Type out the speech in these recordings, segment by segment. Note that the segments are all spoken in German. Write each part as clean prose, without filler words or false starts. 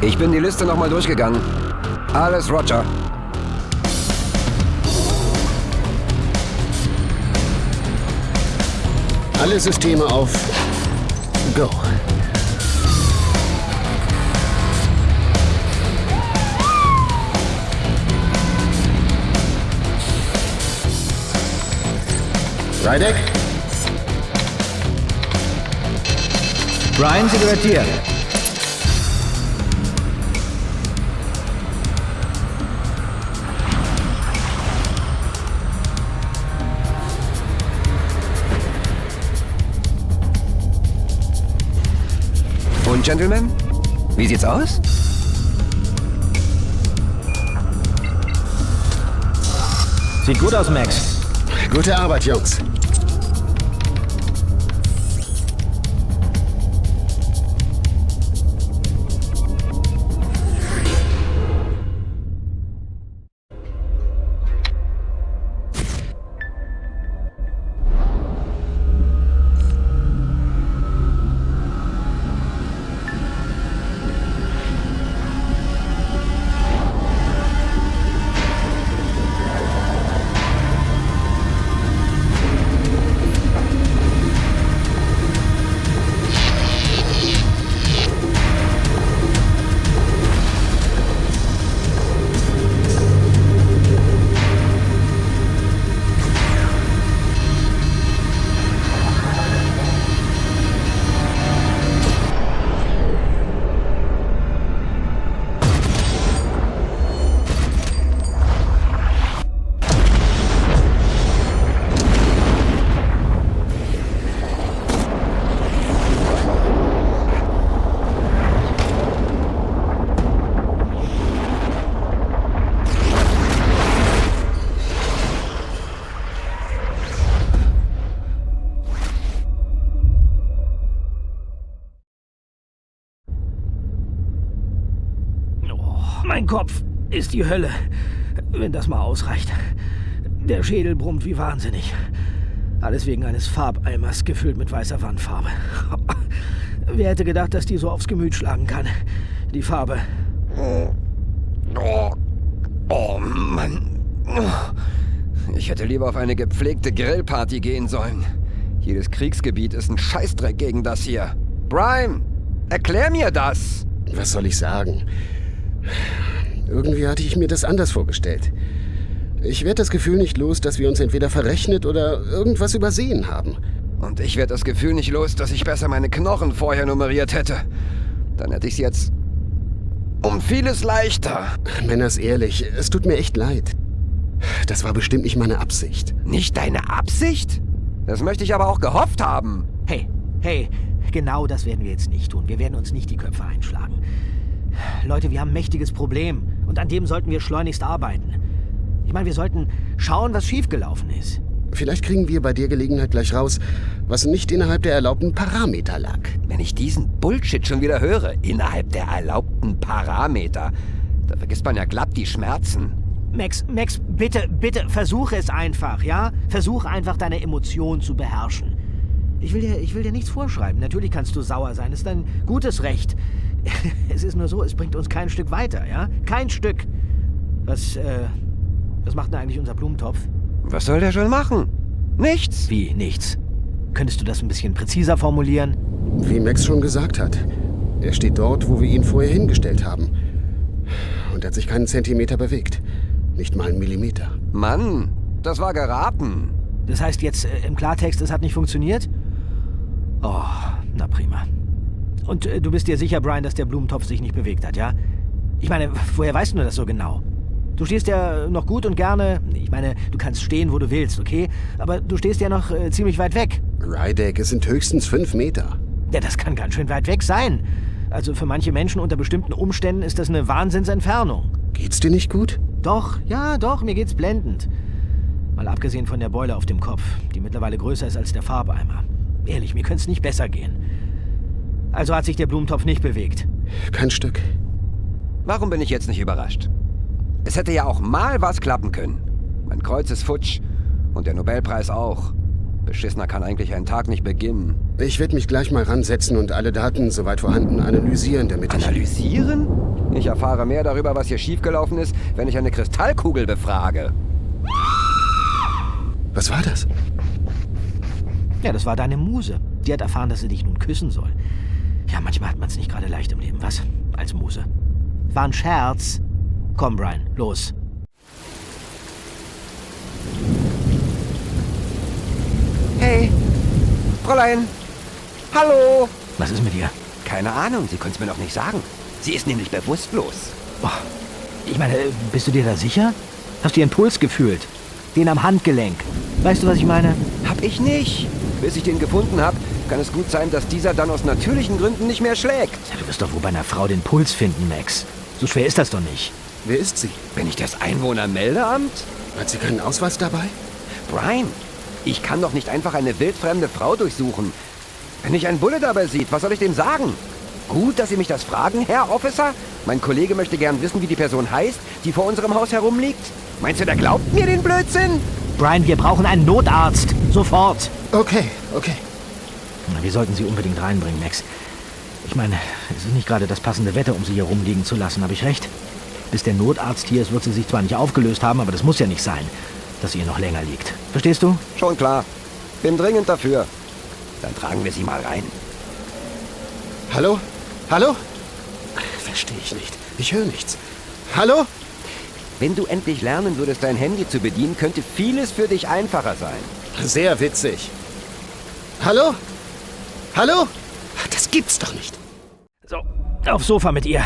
Ich bin die Liste nochmal durchgegangen. Alles Roger. Alle Systeme auf Go. Rydeck? Brian, Zigarette. Und Gentlemen, wie sieht's aus? Sieht gut aus, Max. Gute Arbeit, Jungs. Mein Kopf ist die Hölle, wenn das mal ausreicht. Der Schädel brummt wie wahnsinnig. Alles wegen eines Farbeimers, gefüllt mit weißer Wandfarbe. Wer hätte gedacht, dass die so aufs Gemüt schlagen kann? Die Farbe. Oh Mann. Ich hätte lieber auf eine gepflegte Grillparty gehen sollen. Jedes Kriegsgebiet ist ein Scheißdreck gegen das hier. Brian, erklär mir das! Was soll ich sagen? Irgendwie hatte ich mir das anders vorgestellt. Ich werde das Gefühl nicht los, dass wir uns entweder verrechnet oder irgendwas übersehen haben. Und ich werde das Gefühl nicht los, dass ich besser meine Knochen vorher nummeriert hätte. Dann hätte ich es jetzt um vieles leichter. Männers ehrlich, es tut mir echt leid. Das war bestimmt nicht meine Absicht. Nicht deine Absicht? Das möchte ich aber auch gehofft haben. Hey, genau das werden wir jetzt nicht tun. Wir werden uns nicht die Köpfe einschlagen. Leute, wir haben ein mächtiges Problem und an dem sollten wir schleunigst arbeiten. Ich meine, wir sollten schauen, was schiefgelaufen ist. Vielleicht kriegen wir bei der Gelegenheit gleich raus, was nicht innerhalb der erlaubten Parameter lag. Wenn ich diesen Bullshit schon wieder höre, innerhalb der erlaubten Parameter, da vergisst man ja glatt die Schmerzen. Max, bitte, versuche es einfach, ja? Versuch einfach, deine Emotionen zu beherrschen. Ich will dir nichts vorschreiben. Natürlich kannst du sauer sein, ist dein gutes Recht. Es ist nur so, es bringt uns kein Stück weiter, ja? Kein Stück. Was macht denn eigentlich unser Blumentopf? Was soll der schon machen? Nichts. Wie, nichts? Könntest du das ein bisschen präziser formulieren? Wie Max schon gesagt hat. Er steht dort, wo wir ihn vorher hingestellt haben. Und hat sich keinen Zentimeter bewegt. Nicht mal einen Millimeter. Mann, das war geraten. Das heißt jetzt im Klartext, es hat nicht funktioniert? Oh, na prima. Und du bist dir sicher, Brian, dass der Blumentopf sich nicht bewegt hat, ja? Ich meine, woher weißt du das so genau? Du stehst ja noch gut und gerne... Ich meine, du kannst stehen, wo du willst, okay? Aber du stehst ja noch ziemlich weit weg. Rydeck, es sind höchstens 5 Meter. Ja, das kann ganz schön weit weg sein. Also für manche Menschen unter bestimmten Umständen ist das eine Wahnsinnsentfernung. Geht's dir nicht gut? Doch, mir geht's blendend. Mal abgesehen von der Beule auf dem Kopf, die mittlerweile größer ist als der Farbeimer. Ehrlich, mir könnte es nicht besser gehen. Also hat sich der Blumentopf nicht bewegt. Kein Stück. Warum bin ich jetzt nicht überrascht? Es hätte ja auch mal was klappen können. Mein Kreuz ist futsch und der Nobelpreis auch. Beschissener kann eigentlich ein Tag nicht beginnen. Ich werde mich gleich mal ransetzen und alle Daten, soweit vorhanden, analysieren, damit ich... Analysieren? Ich erfahre mehr darüber, was hier schiefgelaufen ist, wenn ich eine Kristallkugel befrage. Was war das? Ja, das war deine Muse. Die hat erfahren, dass sie dich nun küssen soll. Ja, manchmal hat man es nicht gerade leicht im Leben, was? Als Muse. War ein Scherz. Komm, Brian, los. Hey, Fräulein. Hallo. Was ist mit ihr? Keine Ahnung, Sie können es mir noch nicht sagen. Sie ist nämlich bewusstlos. Oh, ich meine, bist du dir da sicher? Hast du ihren Puls gefühlt? Den am Handgelenk. Weißt du, was ich meine? Hab ich nicht. Bis ich den gefunden habe, kann es gut sein, dass dieser dann aus natürlichen Gründen nicht mehr schlägt. Ja, du wirst doch wohl bei einer Frau den Puls finden, Max. So schwer ist das doch nicht. Wer ist sie? Bin ich das Einwohnermeldeamt? Hat sie keinen Ausweis dabei? Brian, ich kann doch nicht einfach eine wildfremde Frau durchsuchen. Wenn mich ein Bulle dabei sieht, was soll ich dem sagen? Gut, dass Sie mich das fragen, Herr Officer. Mein Kollege möchte gern wissen, wie die Person heißt, die vor unserem Haus herumliegt. Meinst du, der glaubt mir den Blödsinn? Brian, wir brauchen einen Notarzt. Sofort. Okay. Na, wir sollten sie unbedingt reinbringen, Max. Ich meine, es ist nicht gerade das passende Wetter, um sie hier rumliegen zu lassen. Habe ich recht? Bis der Notarzt hier ist, wird sie sich zwar nicht aufgelöst haben, aber das muss ja nicht sein, dass sie hier noch länger liegt. Verstehst du? Schon klar. Bin dringend dafür. Dann tragen wir sie mal rein. Hallo? Hallo? Verstehe ich nicht. Ich höre nichts. Hallo? Wenn du endlich lernen würdest, dein Handy zu bedienen, könnte vieles für dich einfacher sein. Sehr witzig. Hallo? Hallo? Das gibt's doch nicht. So, aufs Sofa mit ihr.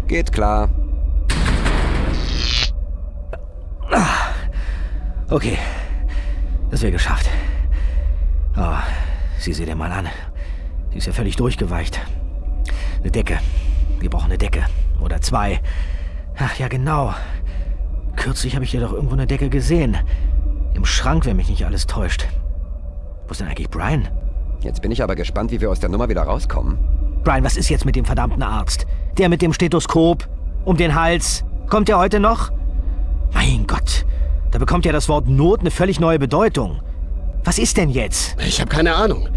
Geht klar. Okay, das wäre geschafft. Oh, sieh sie dir mal an. Sie ist ja völlig durchgeweicht. Eine Decke. Wir brauchen eine Decke. Oder zwei. Ach ja, genau. Kürzlich habe ich dir doch irgendwo eine Decke gesehen. Im Schrank, wenn mich nicht alles täuscht. Wo ist denn eigentlich Brian? Jetzt bin ich aber gespannt, wie wir aus der Nummer wieder rauskommen. Brian, was ist jetzt mit dem verdammten Arzt? Der mit dem Stethoskop um den Hals. Kommt der heute noch? Mein Gott, da bekommt ja das Wort Not eine völlig neue Bedeutung. Was ist denn jetzt? Ich habe keine Ahnung.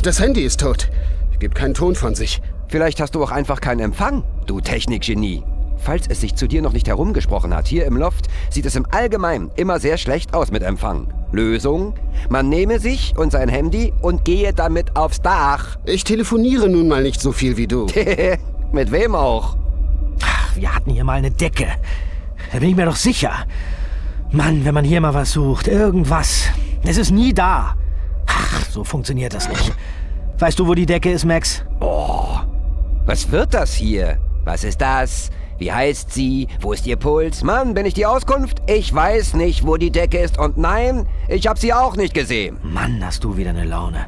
Das Handy ist tot. Gibt keinen Ton von sich. Vielleicht hast du auch einfach keinen Empfang, du Technikgenie. Falls es sich zu dir noch nicht herumgesprochen hat, hier im Loft sieht es im Allgemeinen immer sehr schlecht aus mit Empfang. Lösung? Man nehme sich und sein Handy und gehe damit aufs Dach. Ich telefoniere nun mal nicht so viel wie du. Mit wem auch? Ach, wir hatten hier mal eine Decke. Da bin ich mir doch sicher. Mann, wenn man hier mal was sucht, irgendwas. Es ist nie da. Ach, so funktioniert das nicht. Weißt du, wo die Decke ist, Max? Oh, was wird das hier? Was ist das? Wie heißt sie? Wo ist ihr Puls? Mann, bin ich die Auskunft? Ich weiß nicht, wo die Decke ist. Und nein, ich habe sie auch nicht gesehen. Mann, hast du wieder eine Laune.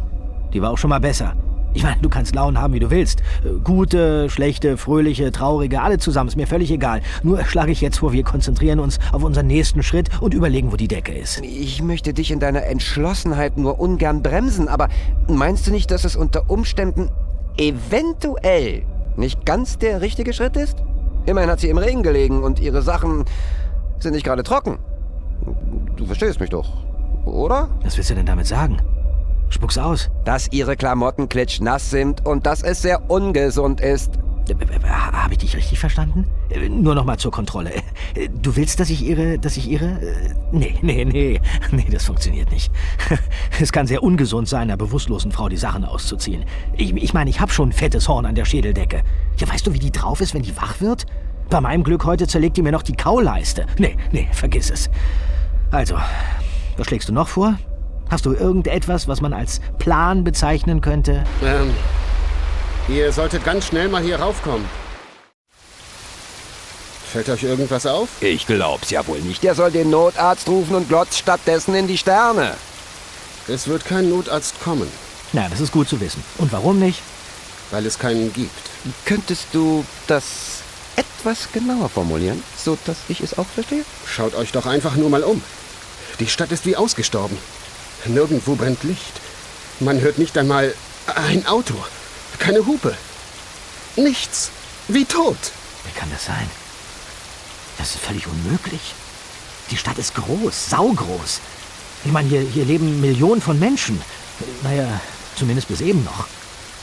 Die war auch schon mal besser. Ich meine, du kannst Launen haben, wie du willst. Gute, schlechte, fröhliche, traurige, alle zusammen, ist mir völlig egal. Nur schlage ich jetzt vor, wir konzentrieren uns auf unseren nächsten Schritt und überlegen, wo die Decke ist. Ich möchte dich in deiner Entschlossenheit nur ungern bremsen, aber meinst du nicht, dass es unter Umständen eventuell nicht ganz der richtige Schritt ist? Immerhin hat sie im Regen gelegen und ihre Sachen sind nicht gerade trocken. Du verstehst mich doch, oder? Was willst du denn damit sagen? Spuck's aus. Dass ihre Klamotten klitschnass sind und dass es sehr ungesund ist. Habe ich dich richtig verstanden? Nur noch mal zur Kontrolle. Du willst, dass ich ihre... Nee, das funktioniert nicht. Es kann sehr ungesund sein, einer bewusstlosen Frau die Sachen auszuziehen. Ich meine, ich habe schon ein fettes Horn an der Schädeldecke. Ja, weißt du, wie die drauf ist, wenn die wach wird? Bei meinem Glück heute zerlegt die mir noch die Kauleiste. Nee, vergiss es. Also, was schlägst du noch vor? Hast du irgendetwas, was man als Plan bezeichnen könnte? Ihr solltet ganz schnell mal hier raufkommen. Fällt euch irgendwas auf? Ich glaub's ja wohl nicht. Der soll den Notarzt rufen und glotzt stattdessen in die Sterne. Es wird kein Notarzt kommen. Na, das ist gut zu wissen. Und warum nicht? Weil es keinen gibt. Könntest du das etwas genauer formulieren, so dass ich es auch verstehe? Schaut euch doch einfach nur mal um. Die Stadt ist wie ausgestorben. Nirgendwo brennt Licht. Man hört nicht einmal ein Auto. Keine Hupe. Nichts. Wie tot. Wie kann das sein? Das ist völlig unmöglich. Die Stadt ist groß, saugroß. Ich meine, hier leben Millionen von Menschen. Naja, zumindest bis eben noch.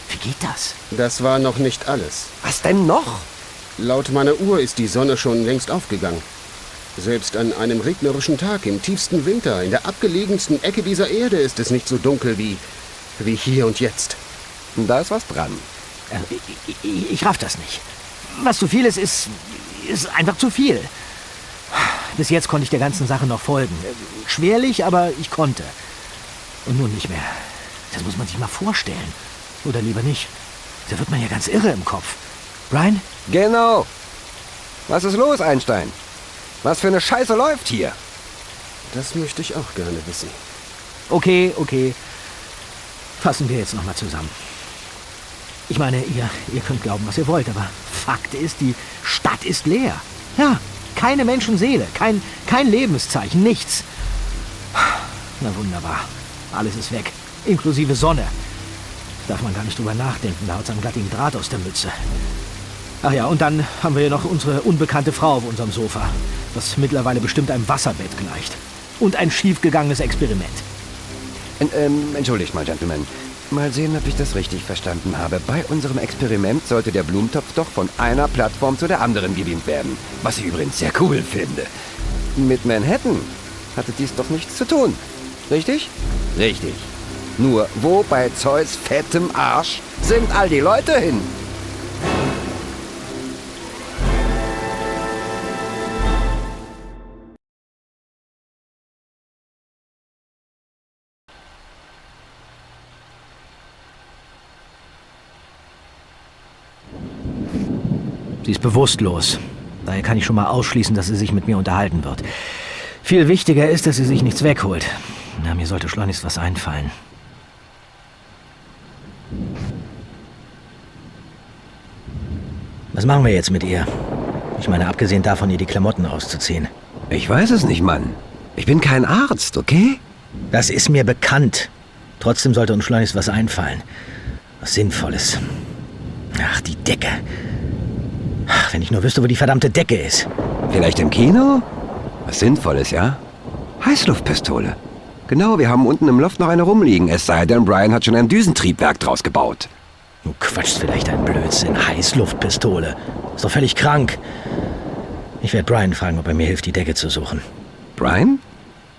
Wie geht das? Das war noch nicht alles. Was denn noch? Laut meiner Uhr ist die Sonne schon längst aufgegangen. Selbst an einem regnerischen Tag im tiefsten Winter, in der abgelegensten Ecke dieser Erde, ist es nicht so dunkel wie hier und jetzt. Da ist was dran. Ich raff das nicht. Was zu viel ist einfach zu viel. Bis jetzt konnte ich der ganzen Sache noch folgen. Schwerlich, aber ich konnte. Und nun nicht mehr. Das muss man sich mal vorstellen. Oder lieber nicht. Da wird man ja ganz irre im Kopf. Brian? Genau. Was ist los, Einstein? Was für eine Scheiße läuft hier? Das möchte ich auch gerne wissen. Okay. Fassen wir jetzt nochmal zusammen. Ich meine, ihr könnt glauben, was ihr wollt, aber Fakt ist, die Stadt ist leer. Ja, keine Menschenseele, kein Lebenszeichen, nichts. Na wunderbar, alles ist weg, inklusive Sonne. Darf man gar nicht drüber nachdenken, da haut einem glattigen Draht aus der Mütze. Ach ja, und dann haben wir noch unsere unbekannte Frau auf unserem Sofa, was mittlerweile bestimmt einem Wasserbett gleicht. Und ein schiefgegangenes Experiment. Entschuldigt mal, Gentlemen. Mal sehen, ob ich das richtig verstanden habe. Bei unserem Experiment sollte der Blumentopf doch von einer Plattform zu der anderen gebeamt werden. Was ich übrigens sehr cool finde. Mit Manhattan hatte dies doch nichts zu tun. Richtig? Richtig. Nur, wo bei Zeus fettem Arsch sind all die Leute hin? Sie ist bewusstlos. Daher kann ich schon mal ausschließen, dass sie sich mit mir unterhalten wird. Viel wichtiger ist, dass sie sich nichts wegholt. Na, mir sollte schleunigst was einfallen. Was machen wir jetzt mit ihr? Ich meine, abgesehen davon, ihr die Klamotten auszuziehen. Ich weiß es nicht, Mann. Ich bin kein Arzt, okay? Das ist mir bekannt. Trotzdem sollte uns schleunigst was einfallen. Was Sinnvolles. Ach, die Decke. Ach, wenn ich nur wüsste, wo die verdammte Decke ist. Vielleicht im Kino? Was Sinnvolles, ja? Heißluftpistole. Genau, wir haben unten im Loft noch eine rumliegen. Es sei denn, Brian hat schon ein Düsentriebwerk draus gebaut. Du quatschst vielleicht ein Blödsinn. Heißluftpistole. Ist doch völlig krank. Ich werde Brian fragen, ob er mir hilft, die Decke zu suchen. Brian?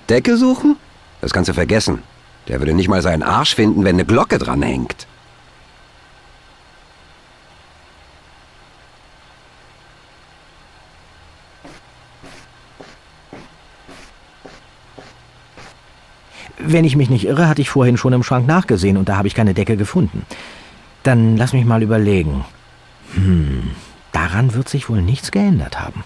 Decke suchen? Das kannst du vergessen. Der würde nicht mal seinen Arsch finden, wenn eine Glocke dran hängt. Wenn ich mich nicht irre, hatte ich vorhin schon im Schrank nachgesehen und da habe ich keine Decke gefunden. Dann lass mich mal überlegen. Daran wird sich wohl nichts geändert haben.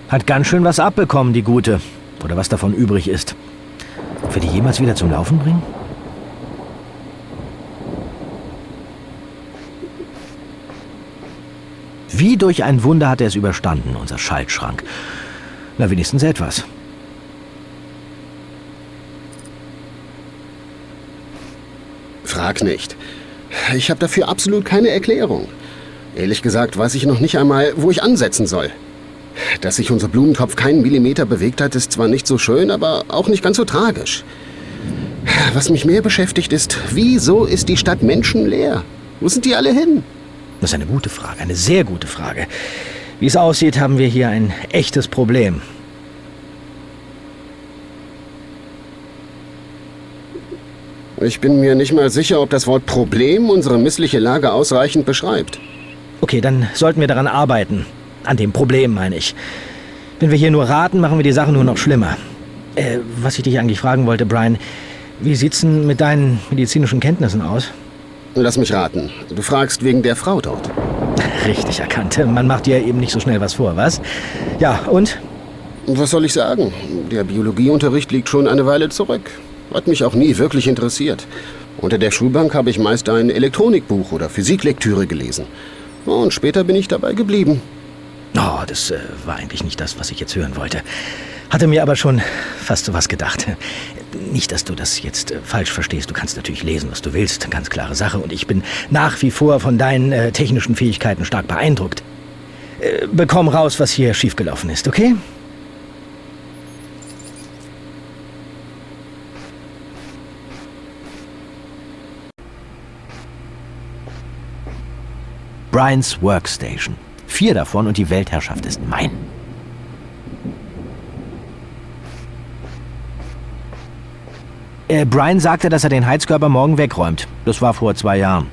Hat ganz schön was abbekommen, die Gute. Oder was davon übrig ist. Ob wir die jemals wieder zum Laufen bringen? Wie durch ein Wunder hat er es überstanden, unser Schaltschrank. Na, wenigstens etwas. Frag nicht. Ich habe dafür absolut keine Erklärung. Ehrlich gesagt weiß ich noch nicht einmal, wo ich ansetzen soll. Dass sich unser Blumentopf keinen Millimeter bewegt hat, ist zwar nicht so schön, aber auch nicht ganz so tragisch. Was mich mehr beschäftigt ist, wieso ist die Stadt menschenleer? Wo sind die alle hin? Das ist eine gute Frage, eine sehr gute Frage. Wie es aussieht, haben wir hier ein echtes Problem. Ich bin mir nicht mal sicher, ob das Wort Problem unsere missliche Lage ausreichend beschreibt. Okay, dann sollten wir daran arbeiten. An dem Problem, meine ich. Wenn wir hier nur raten, machen wir die Sache nur noch schlimmer. Was ich dich eigentlich fragen wollte, Brian, wie sieht's denn mit deinen medizinischen Kenntnissen aus? Lass mich raten. Du fragst wegen der Frau dort. Richtig erkannt. Man macht dir eben nicht so schnell was vor, was? Ja, und? Was soll ich sagen? Der Biologieunterricht liegt schon eine Weile zurück. Hat mich auch nie wirklich interessiert. Unter der Schulbank habe ich meist ein Elektronikbuch oder Physiklektüre gelesen. Und später bin ich dabei geblieben. Oh, das war eigentlich nicht das, was ich jetzt hören wollte. Hatte mir aber schon fast sowas gedacht. Nicht, dass du das jetzt falsch verstehst. Du kannst natürlich lesen, was du willst. Ganz klare Sache. Und ich bin nach wie vor von deinen technischen Fähigkeiten stark beeindruckt. Bekomm raus, was hier schiefgelaufen ist, okay? Brians Workstation. 4 davon und die Weltherrschaft ist mein. Brian sagte, dass er den Heizkörper morgen wegräumt. Das war vor 2 Jahren.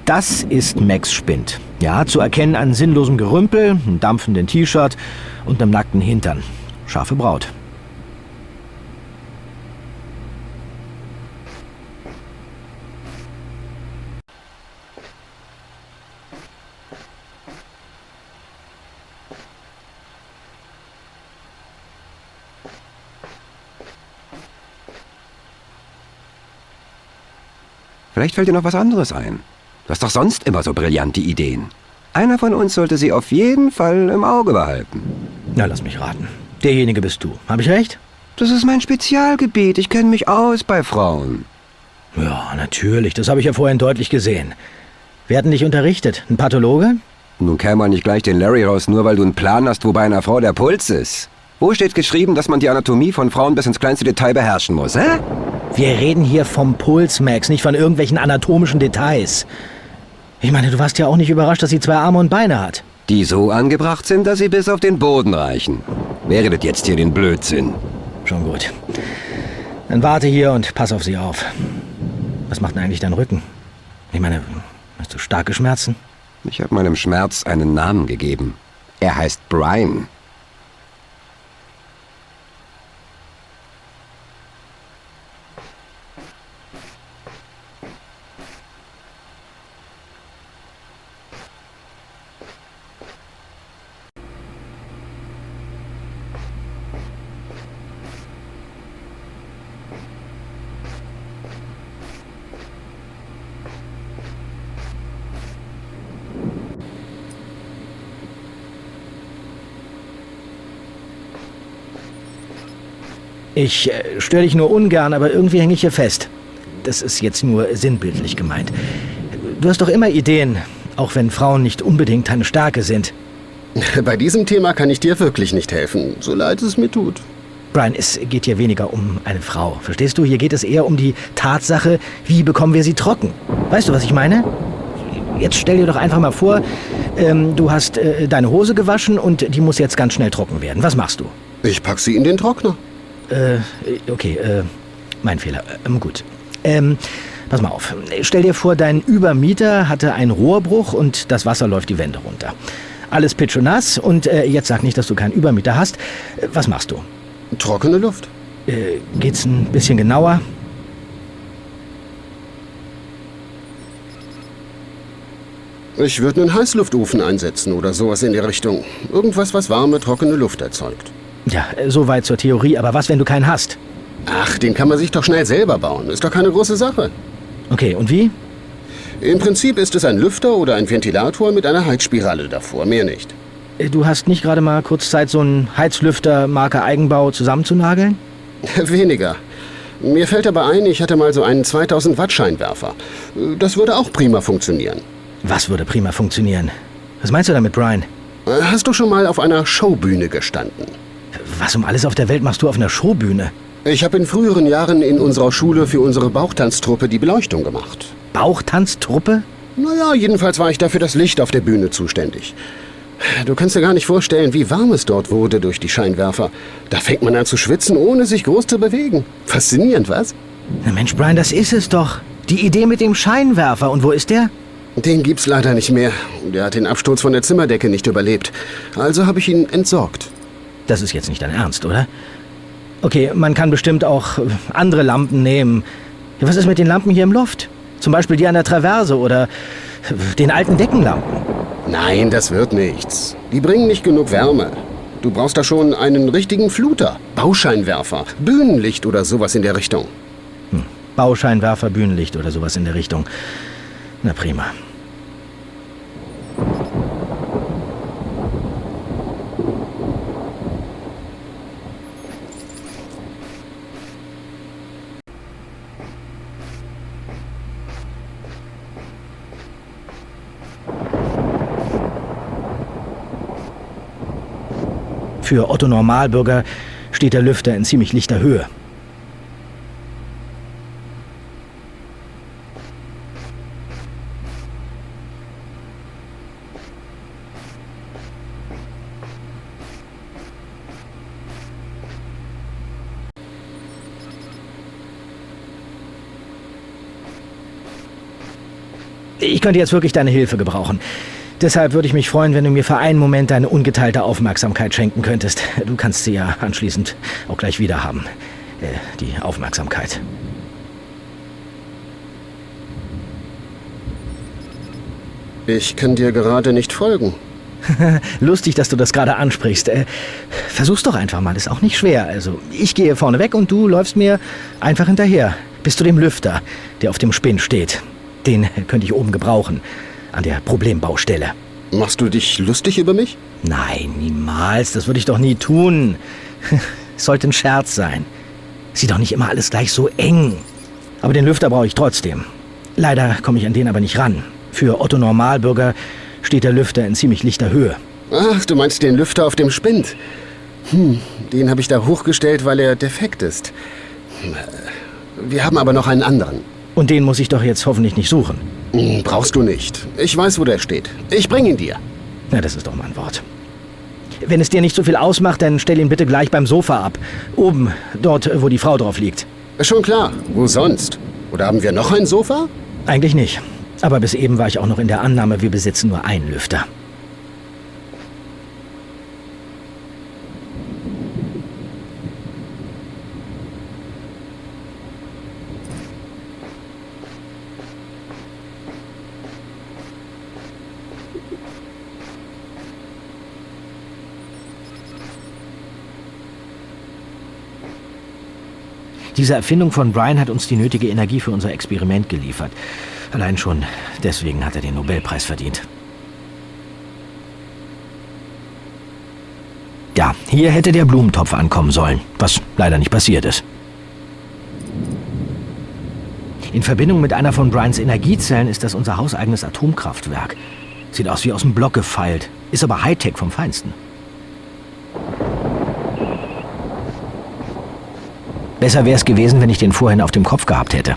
Das ist Max Spind. Ja, zu erkennen an sinnlosem Gerümpel, einem dampfenden T-Shirt und einem nackten Hintern. Scharfe Braut. Vielleicht fällt dir noch was anderes ein. Du hast doch sonst immer so brillante Ideen. Einer von uns sollte sie auf jeden Fall im Auge behalten. Na, lass mich raten. Derjenige bist du. Habe ich recht? Das ist mein Spezialgebiet. Ich kenne mich aus bei Frauen. Ja, natürlich. Das habe ich ja vorhin deutlich gesehen. Wer hat denn dich unterrichtet? Ein Pathologe? Nun käme man nicht gleich den Larry raus, nur weil du einen Plan hast, wo bei einer Frau der Puls ist. Wo steht geschrieben, dass man die Anatomie von Frauen bis ins kleinste Detail beherrschen muss, hä? Wir reden hier vom Puls, Max, nicht von irgendwelchen anatomischen Details. Ich meine, du warst ja auch nicht überrascht, dass sie 2 Arme und Beine hat. Die so angebracht sind, dass sie bis auf den Boden reichen. Wer redet jetzt hier den Blödsinn? Schon gut. Dann warte hier und pass auf sie auf. Was macht denn eigentlich dein Rücken? Ich meine, hast du starke Schmerzen? Ich habe meinem Schmerz einen Namen gegeben. Er heißt Brian. Ich störe dich nur ungern, aber irgendwie hänge ich hier fest. Das ist jetzt nur sinnbildlich gemeint. Du hast doch immer Ideen, auch wenn Frauen nicht unbedingt deine Stärke sind. Bei diesem Thema kann ich dir wirklich nicht helfen, so leid es mir tut. Brian, es geht hier weniger um eine Frau. Verstehst du? Hier geht es eher um die Tatsache, wie bekommen wir sie trocken. Weißt du, was ich meine? Jetzt stell dir doch einfach mal vor, du hast deine Hose gewaschen und die muss jetzt ganz schnell trocken werden. Was machst du? Ich pack sie in den Trockner. Okay, mein Fehler. Gut. Pass mal auf. Stell dir vor, dein Übermieter hatte einen Rohrbruch und das Wasser läuft die Wände runter. Alles pitschenass und jetzt sag nicht, dass du keinen Übermieter hast. Was machst du? Trockene Luft. Geht's ein bisschen genauer? Ich würde einen Heißluftofen einsetzen oder sowas in der Richtung. Irgendwas, was warme, trockene Luft erzeugt. Ja, soweit zur Theorie, aber was, wenn du keinen hast? Ach, den kann man sich doch schnell selber bauen. Ist doch keine große Sache. Okay, und wie? Im Prinzip ist es ein Lüfter oder ein Ventilator mit einer Heizspirale davor, mehr nicht. Du hast nicht gerade mal kurz Zeit, so einen Heizlüfter Marke Eigenbau zusammenzunageln? Weniger. Mir fällt aber ein, ich hatte mal so einen 2000 Watt Scheinwerfer. Das würde auch prima funktionieren. Was würde prima funktionieren? Was meinst du damit, Brian? Hast du schon mal auf einer Showbühne gestanden? Was um alles auf der Welt machst du auf einer Showbühne? Ich habe in früheren Jahren in unserer Schule für unsere Bauchtanztruppe die Beleuchtung gemacht. Bauchtanztruppe? Naja, jedenfalls war ich dafür das Licht auf der Bühne zuständig. Du kannst dir gar nicht vorstellen, wie warm es dort wurde durch die Scheinwerfer. Da fängt man an zu schwitzen, ohne sich groß zu bewegen. Faszinierend, was? Na Mensch, Brian, das ist es doch. Die Idee mit dem Scheinwerfer. Und wo ist der? Den gibt's leider nicht mehr. Der hat den Absturz von der Zimmerdecke nicht überlebt. Also habe ich ihn entsorgt. Das ist jetzt nicht dein Ernst, oder? Okay, man kann bestimmt auch andere Lampen nehmen. Ja, was ist mit den Lampen hier im Loft? Zum Beispiel die an der Traverse oder den alten Deckenlampen. Nein, das wird nichts. Die bringen nicht genug Wärme. Du brauchst da schon einen richtigen Fluter, Bauscheinwerfer, Bühnenlicht oder sowas in der Richtung. Bauscheinwerfer, Bühnenlicht oder sowas in der Richtung. Na prima. Für Otto Normalbürger steht der Lüfter in ziemlich lichter Höhe. Ich könnte jetzt wirklich deine Hilfe gebrauchen. Deshalb würde ich mich freuen, wenn du mir für einen Moment deine ungeteilte Aufmerksamkeit schenken könntest. Du kannst sie ja anschließend auch gleich wieder haben. Die Aufmerksamkeit. Ich kann dir gerade nicht folgen. Lustig, dass du das gerade ansprichst. Versuch's doch einfach mal, ist auch nicht schwer. Also, ich gehe vorne weg und du läufst mir einfach hinterher. Bis zu dem Lüfter, der auf dem Spind steht. Den könnte ich oben gebrauchen. An der Problembaustelle. Machst du dich lustig über mich? Nein, niemals. Das würde ich doch nie tun. Es sollte ein Scherz sein. Sieh doch nicht immer alles gleich so eng. Aber den Lüfter brauche ich trotzdem. Leider komme ich an den aber nicht ran. Für Otto Normalbürger steht der Lüfter in ziemlich lichter Höhe. Ach, du meinst den Lüfter auf dem Spind? Den habe ich da hochgestellt, weil er defekt ist. Wir haben aber noch einen anderen. Und den muss ich doch jetzt hoffentlich nicht suchen. Brauchst du nicht. Ich weiß, wo der steht. Ich bring ihn dir. Na, das ist doch mal ein Wort. Wenn es dir nicht so viel ausmacht, dann stell ihn bitte gleich beim Sofa ab. Oben, dort, wo die Frau drauf liegt. Schon klar. Wo sonst? Oder haben wir noch ein Sofa? Eigentlich nicht. Aber bis eben war ich auch noch in der Annahme, wir besitzen nur einen Lüfter. Diese Erfindung von Brian hat uns die nötige Energie für unser Experiment geliefert. Allein schon deswegen hat er den Nobelpreis verdient. Ja, hier hätte der Blumentopf ankommen sollen, was leider nicht passiert ist. In Verbindung mit einer von Brians Energiezellen ist das unser hauseigenes Atomkraftwerk. Sieht aus wie aus dem Block gefeilt, ist aber Hightech vom Feinsten. Besser wäre es gewesen, wenn ich den vorhin auf dem Kopf gehabt hätte.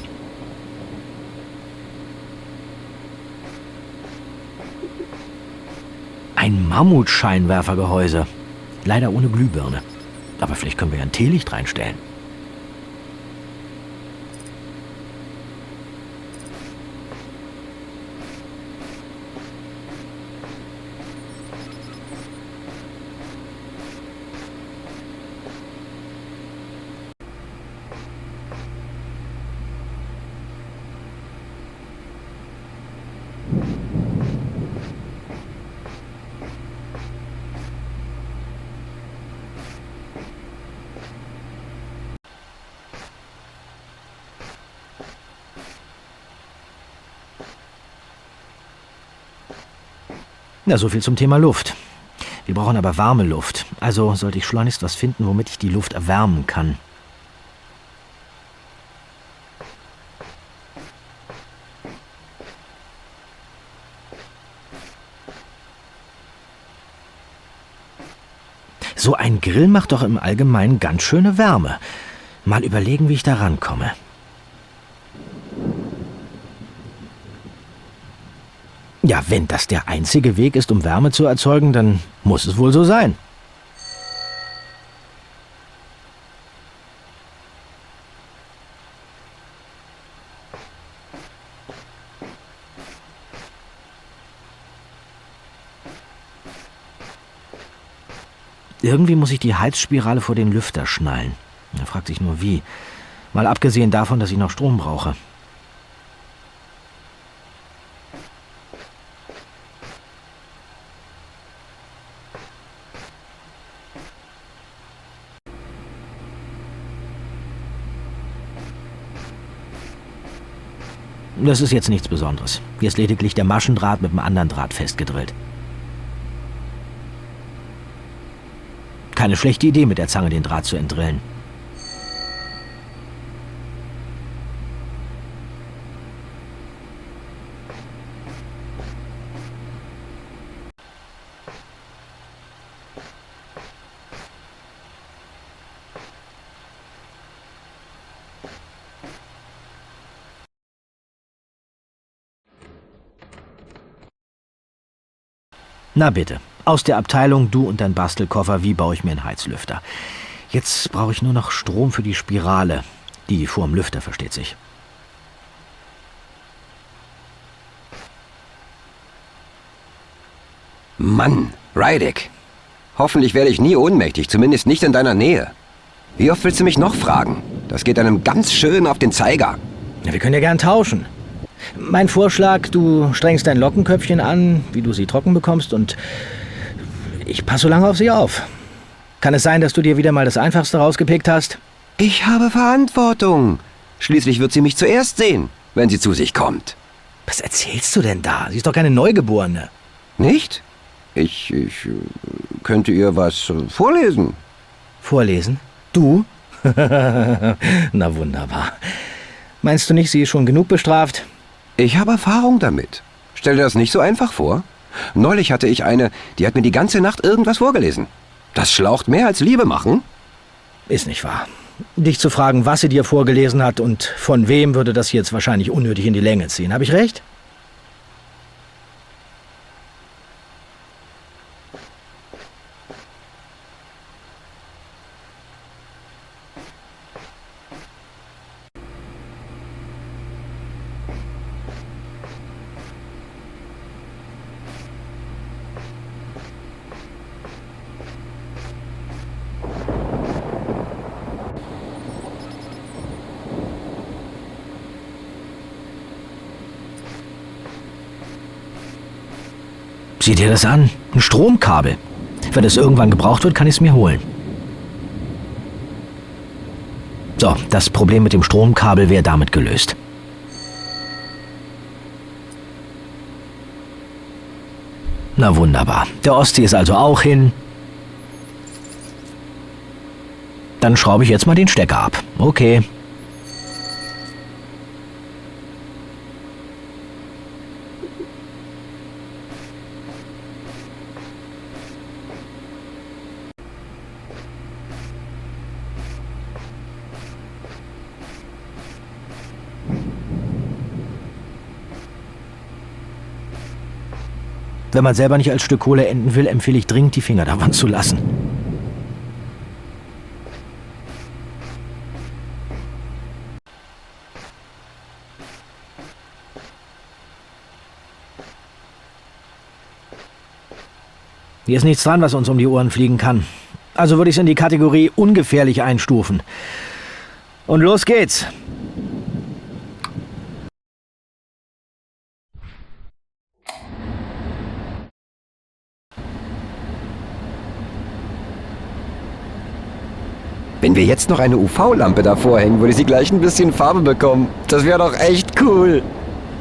Ein Mammutscheinwerfergehäuse. Leider ohne Glühbirne. Aber vielleicht können wir ja ein Teelicht reinstellen. Na, so viel zum Thema Luft. Wir brauchen aber warme Luft. Also sollte ich schleunigst was finden, womit ich die Luft erwärmen kann. So ein Grill macht doch im Allgemeinen ganz schöne Wärme. Mal überlegen, wie ich da rankomme. Ja, wenn das der einzige Weg ist, um Wärme zu erzeugen, dann muss es wohl so sein. Irgendwie muss ich die Heizspirale vor den Lüfter schnallen. Er fragt sich nur wie. Mal abgesehen davon, dass ich noch Strom brauche. Das ist jetzt nichts Besonderes. Hier ist lediglich der Maschendraht mit einem anderen Draht festgedrillt. Keine schlechte Idee, mit der Zange den Draht zu entdrillen. Na bitte, aus der Abteilung, du und dein Bastelkoffer, wie baue ich mir einen Heizlüfter? Jetzt brauche ich nur noch Strom für die Spirale. Die vorm Lüfter, versteht sich. Mann, Rydick. Hoffentlich werde ich nie ohnmächtig, zumindest nicht in deiner Nähe. Wie oft willst du mich noch fragen? Das geht einem ganz schön auf den Zeiger. Ja, wir können ja gern tauschen. Mein Vorschlag, du strengst dein Lockenköpfchen an, wie du sie trocken bekommst, und ich passe so lange auf sie auf. Kann es sein, dass du dir wieder mal das Einfachste rausgepickt hast? Ich habe Verantwortung. Schließlich wird sie mich zuerst sehen, wenn sie zu sich kommt. Was erzählst du denn da? Sie ist doch keine Neugeborene. Nicht? Ich könnte ihr was vorlesen. Vorlesen? Du? Na wunderbar. Meinst du nicht, sie ist schon genug bestraft? Ich habe Erfahrung damit. Stell dir das nicht so einfach vor. Neulich hatte ich eine, die hat mir die ganze Nacht irgendwas vorgelesen. Das schlaucht mehr als Liebe machen. Ist nicht wahr. Dich zu fragen, was sie dir vorgelesen hat und von wem, würde das jetzt wahrscheinlich unnötig in die Länge ziehen. Habe ich recht? Sieh dir das an. Ein Stromkabel. Wenn es irgendwann gebraucht wird, kann ich es mir holen. So, das Problem mit dem Stromkabel wäre damit gelöst. Na wunderbar. Der Ostsee ist also auch hin. Dann schraube ich jetzt mal den Stecker ab. Okay. Wenn man selber nicht als Stück Kohle enden will, empfehle ich dringend, die Finger davon zu lassen. Hier ist nichts dran, was uns um die Ohren fliegen kann. Also würde ich es in die Kategorie ungefährlich einstufen. Und los geht's! Wenn wir jetzt noch eine UV-Lampe davor hängen, würde sie gleich ein bisschen Farbe bekommen. Das wäre doch echt cool.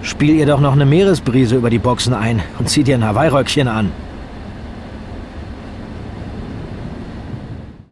Spiel ihr doch noch eine Meeresbrise über die Boxen ein und zieh dir ein Hawaii-Röckchen an.